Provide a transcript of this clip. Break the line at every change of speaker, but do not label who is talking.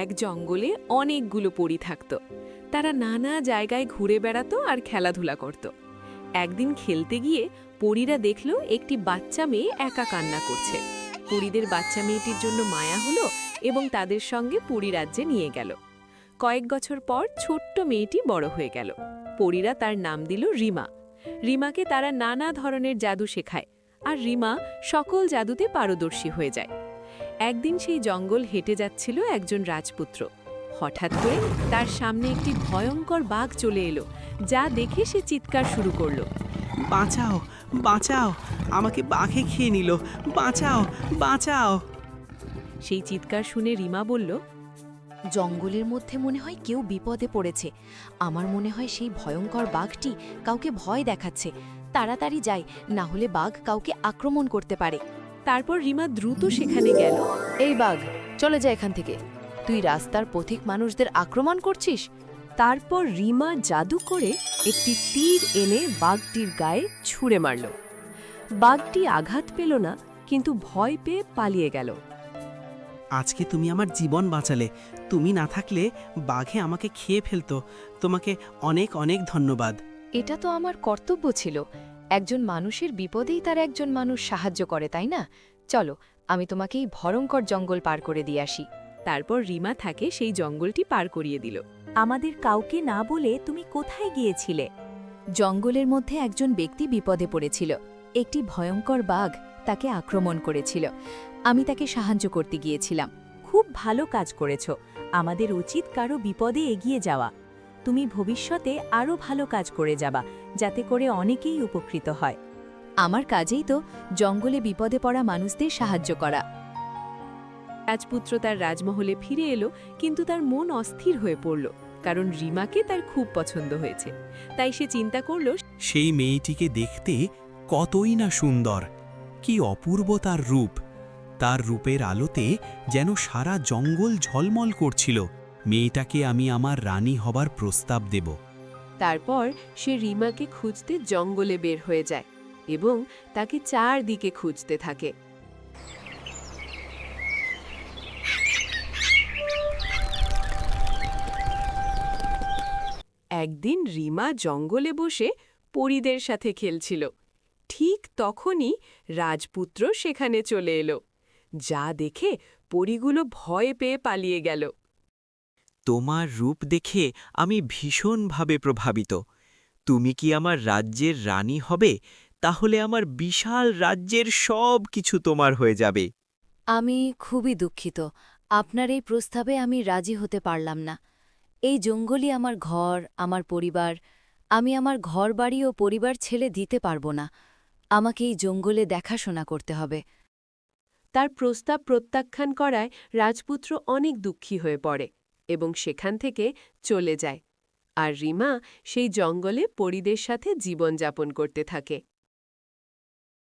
এক জঙ্গলে অনেকগুলো পরী থাকত। তারা নানা জায়গায় ঘুরে বেড়াতো আর খেলাধুলা করত। একদিন খেলতে গিয়ে পরীরা দেখল একটি বাচ্চা মেয়ে একা কান্না করছে। পরীদের বাচ্চা মেয়েটির জন্য মায়া হলো এবং তাদের সঙ্গে পরী রাজ্যে নিয়ে গেল। কয়েক বছর পর ছোট্ট মেয়েটি বড় হয়ে গেল। পরীরা তার নাম দিল রিমা। রিমাকে তারা নানা ধরনের জাদু শেখায়, আর রিমা সকল জাদুতে পারদর্শী হয়ে যায়। একদিন সেই জঙ্গল হেঁটে যাচ্ছিল একজন রাজপুত্র। হঠাৎ করে তার সামনে একটি ভয়ঙ্কর বাঘ চলে এলো, যা দেখে সে চিৎকার শুরু করলো।
বাঁচাও, বাঁচাও, আমাকে বাঘে খেয়ে নিল, বাঁচাও, বাঁচাও।
সেই চিৎকার শুনে রিমা বলল,
জঙ্গলের মধ্যে মনে হয় কেউ বিপদে পড়েছে। আমার মনে হয় সেই ভয়ঙ্কর বাঘটি কাউকে ভয় দেখাচ্ছে। তাড়াতাড়ি যাই, না হলে বাঘ কাউকে আক্রমণ করতে পারে।
তারপর রিমা দ্রুত সেখানে গেল।
এই বাঘ, চলে যা এখান থেকে। তুই রাস্তার পথিক মানুষদের আক্রমণ করছিস।
তারপর রিমা জাদু করে একটি তীর এনে বাঘটির গায়ে ছুঁড়ে মারল। বাঘটি আঘাত পেল না, কিন্তু ভয় পেয়ে পালিয়ে গেল।
আজকে তুমি আমার জীবন বাঁচালে। তুমি না থাকলে বাঘে আমাকে খেয়ে ফেলতো। তোমাকে অনেক অনেক ধন্যবাদ।
এটা তো আমার কর্তব্য ছিল। একজন মানুষের বিপদেই তার একজন মানুষ সাহায্য করে, তাই না? চলো, আমি তোমাকে এই ভয়ঙ্কর জঙ্গল পার করে দিয়ে আসি।
তারপর রিমা থাকে সেই জঙ্গলটি পার করিয়ে দিল।
আমাদের কাউকে না বলে তুমি কোথায় গিয়েছিলে?
জঙ্গলের মধ্যে একজন ব্যক্তি বিপদে পড়েছিল। একটি ভয়ঙ্কর বাঘ তাকে আক্রমণ করেছিল। আমি তাকে সাহায্য করতে গিয়েছিলাম।
খুব ভালো কাজ করেছো। আমাদের উচিত কারো বিপদে এগিয়ে যাওয়া। তুমি ভবিষ্যতে আরও ভালো কাজ করে যাবা, যাতে করে অনেকেই উপকৃত হয়।
আমার কাজেই তো জঙ্গলে বিপদে পড়া মানুষদের সাহায্য করা।
রাজপুত্র তার রাজমহলে ফিরে এলো, কিন্তু তার মন অস্থির হয়ে পড়ল, কারণ রিমাকে তার খুব পছন্দ হয়েছে। তাই সে চিন্তা করল,
সেই মেয়েটিকে দেখতে কতই না সুন্দর, কি অপূর্ব তার রূপ। তার রূপের আলোতে যেন সারা জঙ্গল ঝলমল করছিল। মেয়েটাকে আমি আমার রানী হবার প্রস্তাব দেব।
তারপর সে রিমাকে খুঁজতে জঙ্গলে বের হয়ে যায় এবং তাকে চারদিকে খুঁজতে থাকে। একদিন রিমা জঙ্গলে বসে পরীদের সাথে খেলছিল। ঠিক তখনই রাজপুত্র সেখানে চলে এলো, যা দেখে পরীগুলো ভয় পেয়ে পালিয়ে গেল।
তোমার রূপ দেখে আমি ভীষণভাবে প্রভাবিত। তুমি কি আমার রাজ্যের রানী হবে? তাহলে আমার বিশাল রাজ্যের সব কিছু তোমার হয়ে যাবে।
আমি খুবই দুঃখিত। আপনার এই প্রস্তাবে আমি রাজি হতে পারলাম না। এই জঙ্গলই আমার ঘর, আমার পরিবার। আমি আমার ঘরবাড়ি ও পরিবার ছেড়ে দিতে পারব না। আমাকে এই জঙ্গলে দেখাশোনা করতে হবে।
তার প্রস্তাব প্রত্যাখ্যান করায় রাজপুত্র অনেক দুঃখী হয়ে পড়ে এবং সেখান থেকে চলে যায়। আর রিমা সেই জঙ্গলে পরীদের সাথে জীবনযাপন করতে থাকে।